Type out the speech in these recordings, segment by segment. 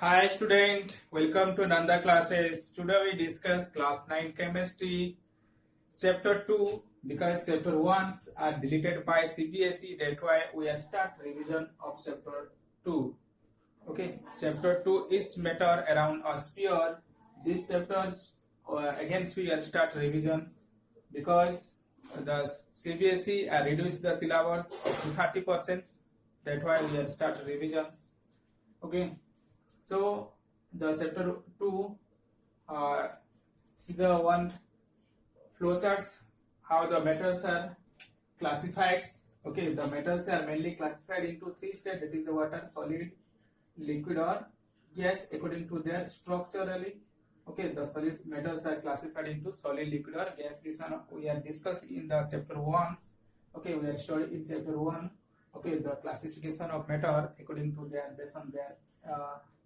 Hi student, welcome to Nanda classes. Today we discuss class 9 chemistry chapter 2 because chapter 1s are deleted by CBSE. That's why we are start revision of chapter 2. Okay, chapter 2 is matter around a sphere. These chapters against we are start revisions because the CBSE reduced the syllabus up to 30%. That's why we are start revisions. Okay. So the chapter 2 is the one flowcharts how the metals are classified. Okay, the metals are mainly classified into three states, that is the water, solid, liquid or gas according to their structurally. Okay, the solid metals are classified into solid, liquid or gas. This one we are discussing in the chapter 1. Okay, we are studying in chapter 1. Okay, the classification of matter according to their based on their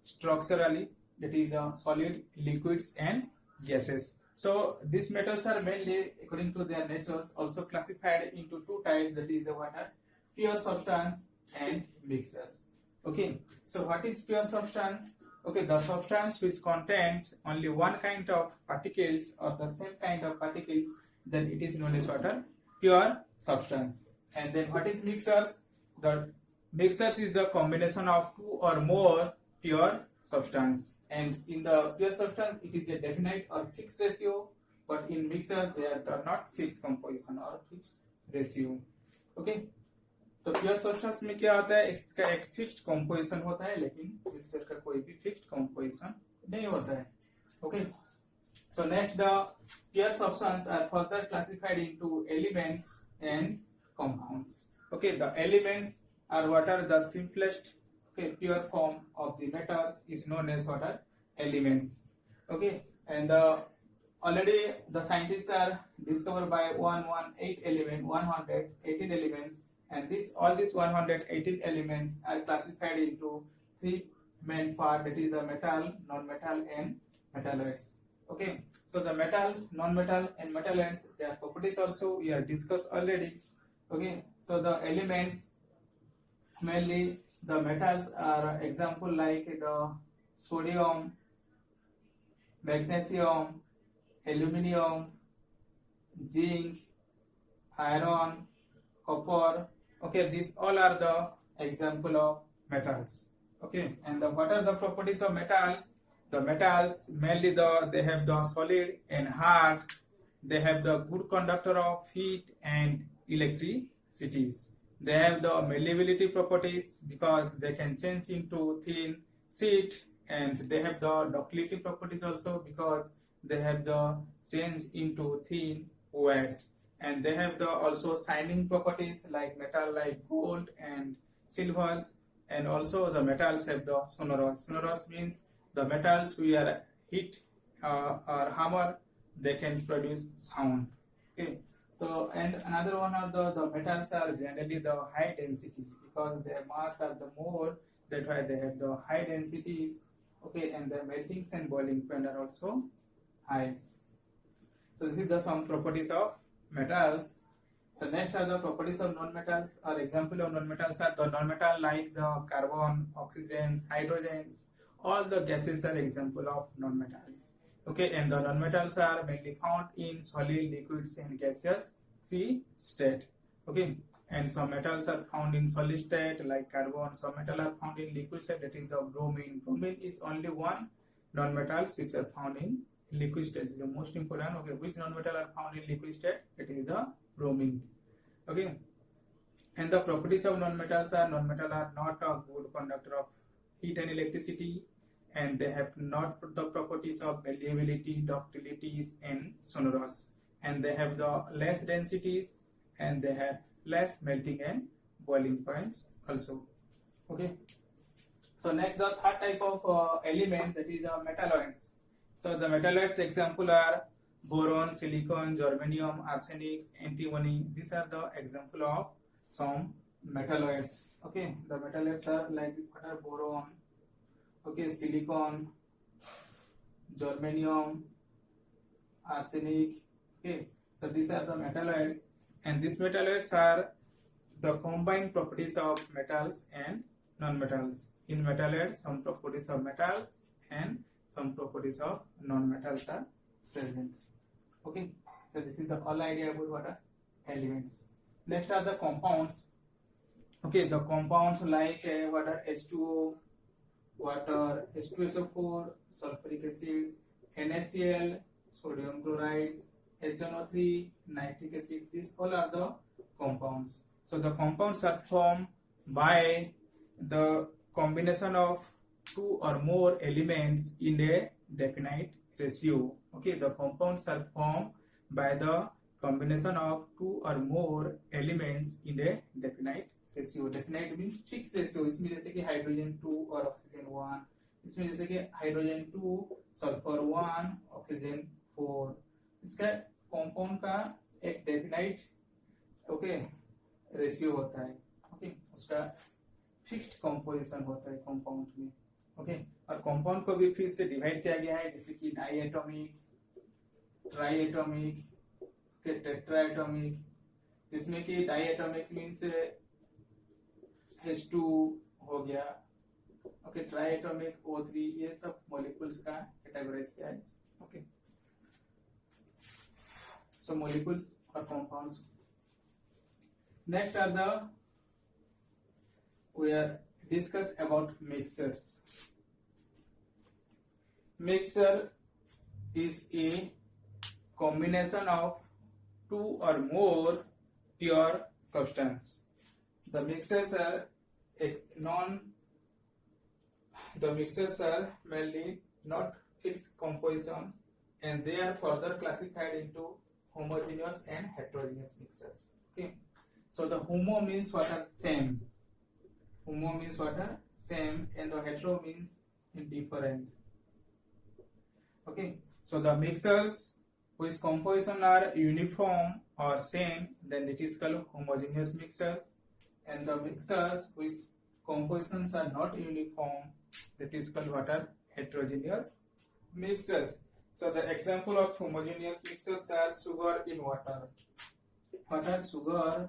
structurally, that is the solid, liquids and gases. So these metals are mainly according to their natures also classified into two types, that is the water, pure substance and mixtures. Okay, so what is pure substance? Okay, the substance which contains only one kind of particles or the same kind of particles, then it is known as water, pure substance. And then what is mixtures? The mixtures is the combination of two or more pure substance, and in the pure substance it is a definite or fixed ratio, but in mixtures they are not fixed composition or fixed ratio. Okay, तो pure substance में क्या होता है, इसका एक fixed composition होता है, लेकिन मिक्सर का कोई भी फिक्स्ड कंपोजिशन नहीं होता है. Okay, so next the pure substances are further classified into elements and compounds. Okay, the elements are what are the simplest, okay, pure form of the metals is known as what are elements. Okay, and already the scientists are discovered by 118 elements, and all these 118 elements are classified into three main parts, that is the metal, non-metal and metalloids. Okay, so the metals, non-metal and metalloids, their properties also we have discussed already. Okay, so the elements, mainly the metals are example like the sodium, magnesium, aluminium, zinc, iron, copper. Okay, these all are the example of metals. Okay, and what are the properties of metals? The metals mainly they have the solid and hard. They have the good conductor of heat and electricities. They have the malleability properties because they can change into thin sheet, and they have the ductility properties also because they have the change into thin wax, and they have the also shining properties like metal like gold and silvers, and also the metals have the sonorous. Sonorous means the metals we are hit or hammer, they can produce sound. Okay, so and another one of the metals are generally the high density because their mass are the more, that's why they have the high densities. Okay, and the melting and boiling point are also high. So this is the some properties of metals. So next are the properties of non-metals, or example of non-metals are the non-metal like the carbon, oxygens, hydrogens. All the gases are example of non-metals. Okay, and the non-metals are mainly found in solid, liquids and gaseous three state. Okay, and some metals are found in solid state like carbon. Some metals are found in liquid state, that is the bromine. Bromine is only one non-metals which are found in liquid state. Is the most important. Okay, which non-metal are found in liquid state? It is the bromine. Okay, and the properties of non-metals are non-metal are not a good conductor of heat and electricity, and they have not the properties of malleability, ductilities and sonorous, and they have the less densities, and they have less melting and boiling points also. Okay, so next the third type of element, that is the metalloids. So the metalloids example are boron, silicon, germanium, arsenic, antimony. These are the example of some metalloids. Okay, the metalloids are like what are boron, okay, silicon, germanium, arsenic. Okay, so these are the metalloids, and these metalloids are the combined properties of metals and non-metals. In metalloids, some properties of metals and some properties of non-metals are present. Okay, so this is the whole idea about what are elements. Next are the compounds. Okay, the compounds like what are H2O, water, H2SO4, sulfuric acids, NaCl, sodium chlorides, HNO3, nitric acid. These all are the compounds. So the compounds are formed by the combination of two or more elements in a definite ratio. Okay, the compounds are formed by the combination of two or more elements in a definite ratio. Definite means fixed ratio. इसमें जैसे कि hydrogen 2 और oxygen 1, इसमें जैसे कि hydrogen 2 sulphur 1 oxygen 4. इसका compound का एक डेफिनाइट ओके रेशियो होता है. ओके, उसका फिक्स्ड कंपोजिशन होता है कंपाउंड में. ओके, और कंपाउंड को भी फिर से डिवाइड किया गया है जैसे कि डाइएटॉमिक, ट्राइएटॉमिक, टेट्राएटॉमिक. जिसमें कि डाइएटॉमिक मींस H2 हो गया. ओके, ट्राइएटॉमिक O3, ये सब मॉलिक्यूल्स का कैटेगराइज किया है. ओके, सो मॉलिक्यूल्स और compounds. Next are the we are discuss about mixtures. Mixture is a combination of two or more pure substance. The mixtures are mainly not fixed compositions, and they are further classified into homogeneous and heterogeneous mixtures. Okay, so the homo means what are same. Homo means what are same, and the hetero means different. Okay, so the mixtures whose composition are uniform or same, then it is called homogeneous mixtures. And the mixtures whose compositions are not uniform, that is called what are heterogeneous mixtures. So the example of homogeneous mixtures are sugar in water. What are sugar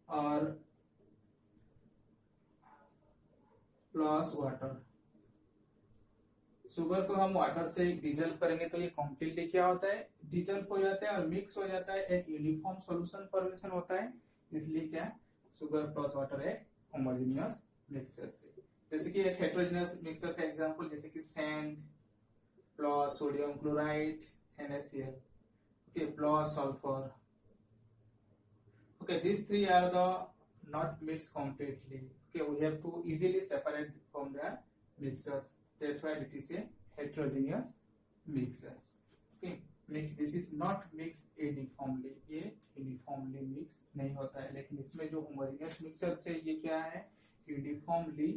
or plus water. Sugar को हम water से dissolved करेंगे तो ये completely क्या होता है, dissolved हो जाता है और मिक्स हो जाता है, एक यूनिफॉर्म सॉल्यूशन फॉर्मेशन होता है. इसलिए क्या शुगर प्लस वाटर है होमोजेनियस मिक्सचर से. जैसे कि एक हेटेरोजेनियस मिक्सचर का एग्जांपल जैसे कि sand plus sodium chloride NaCl, okay, plus sulphur. Okay, these three are the not mixed completely. Okay, we have to easily separate from the mixtures. That's why it is a heterogeneous mixtures. Okay, this is not mixed uniformly. ये uniformly mix नहीं होता है, लेकिन इसमें जो homogeneous mixture से ये क्या है, uniformly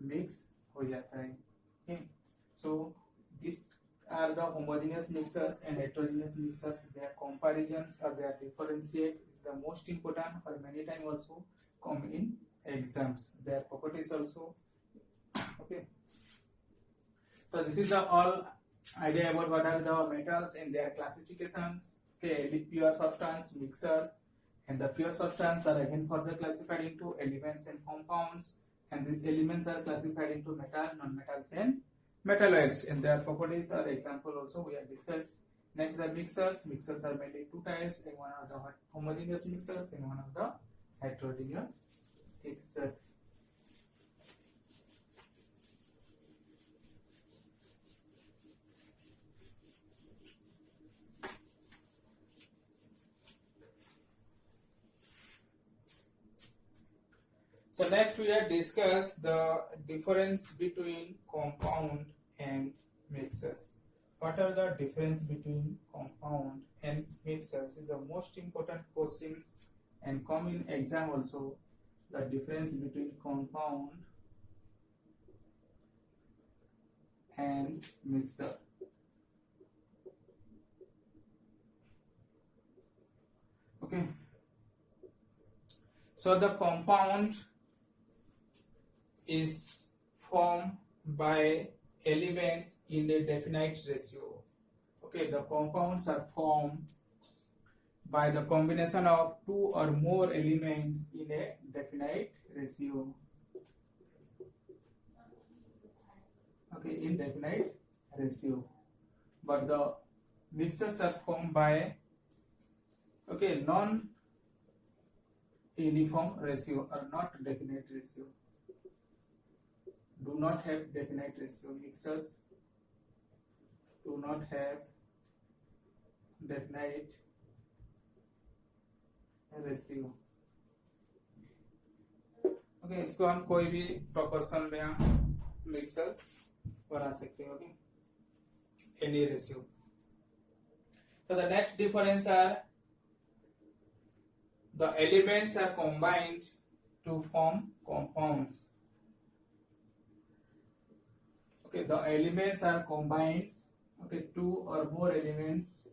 mix हो जाता है. Okay, so these are the homogeneous mixtures and heterogeneous mixtures. Their comparisons or their differentiate is the most important, or many times also come in exams. Their properties also. Okay, so this is the all idea about what are the metals and their classifications. Okay, pure substance mixtures, and the pure substance are again further classified into elements and compounds, and these elements are classified into metal, non-metals and metalloids, and their properties are example also we have discussed. Next, the mixtures. Mixtures are mainly two types, and one of the homogeneous mixtures and one of the heterogeneous mixtures. So next we have discussed the difference between compound and mixtures. What are the difference between compound and mixtures? Is the most important questions and come in exam also. The difference between compound and mixture. Okay. So the compound is formed by elements in a definite ratio. Okay, the compounds are formed by the combination of two or more elements in a definite ratio. okay, indefinite ratio. But the mixtures are formed by, okay, non-uniform ratio or not definite ratio. Do not have definite ratio. Mixtures do not have definite ratio. Okay, इसको हम कोई भी proportion में हम mixers बना सकते हैं. Okay, any ratio. So the next difference are the elements are combined to form compounds. Okay, the elements are combined. Okay, two or more elements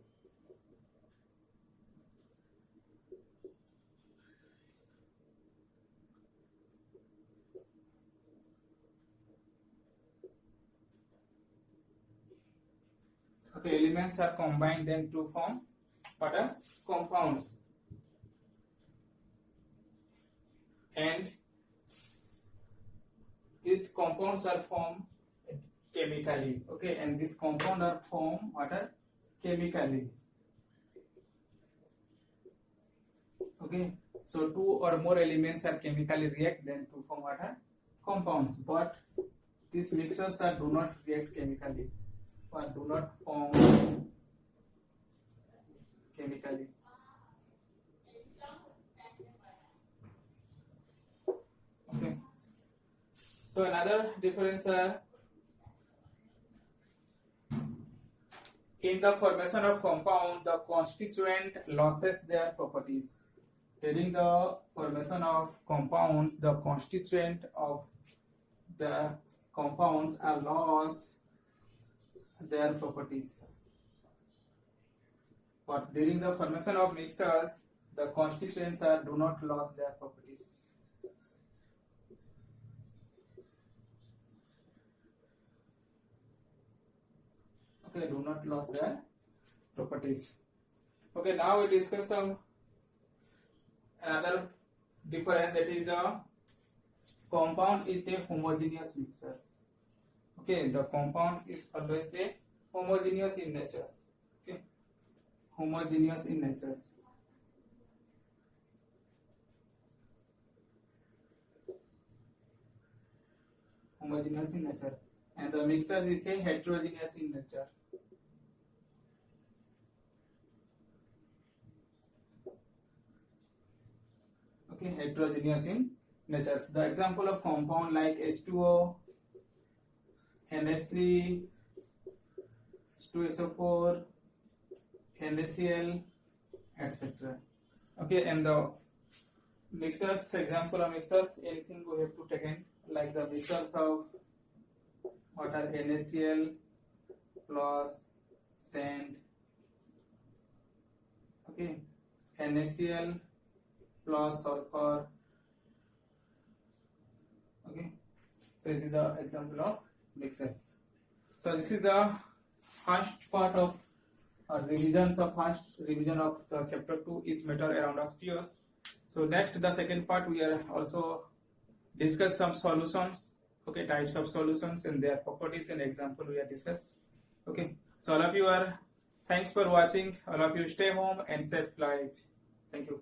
elements are combined then to form what are compounds, and these compounds are formed chemically. Okay, and these compounds are formed what are chemically. Okay, so two or more elements are chemically react then to form what are compounds, but these mixtures are do not react chemically or do not form chemically. Okay, so another difference are in the formation of compound, the constituent loses their properties. During the formation of compounds, the constituent of the compounds are lost their properties. But during the formation of mixtures, the constituents are do not lose their properties. Okay, do not lose their properties. Okay, now we discuss some another difference, that is the compound is a homogeneous mixtures. Okay, the compounds is always a homogeneous in nature. Okay, homogeneous in nature. Homogeneous in nature, and the mixtures is a heterogeneous in nature. Okay, heterogeneous in nature. The example of compound like H2O, NH3, H2SO4, NaCl, etc. Okay, and the mixtures, example of mixtures, anything we have to take in, like the mixtures of what are NaCl plus sand. Okay, NaCl plus sulfur. Okay, so this is the example of mixtures. So this is the first part of revision of the chapter 2 is matter around us spheres. So next, the second part, we are also discuss some solutions. Okay, types of solutions and their properties and example we are discuss. Okay, so all of you are, thanks for watching. All of you stay home and safe life. Thank you.